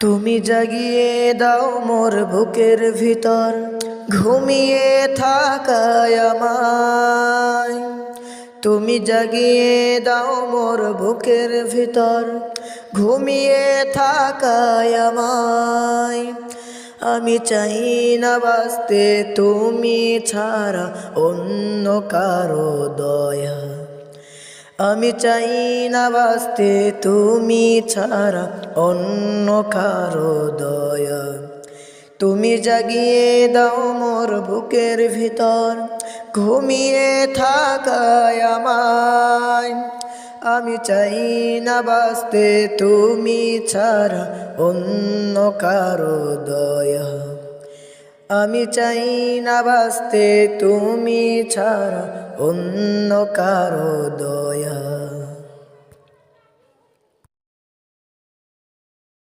তুমি জাগিয়ে দাও মোর বুকের ভিতর ঘুমিয়ে থাকায় আমায়। তুমি জাগিয়ে দাও মোর বুকের ভিতর ঘুমিয়ে থাকায় আমায়। আমি চাই না বাঁচতে তুমি ছাড়া অন্য কারো দয়া। আমি চাই না বাঁচতে তুমি ছাড়া অন্য কারো দয়া। তুমি জাগিয়ে দাও মোর বুকের ভিতর ঘুমিয়ে থাকায় আমায়। আমি চাই না বাঁচতে তুমি ছাড়া অন্য কারো দয়া। আমি চাই না বাঁচতে তুমি ছাড়া অন্য কারো দয়া।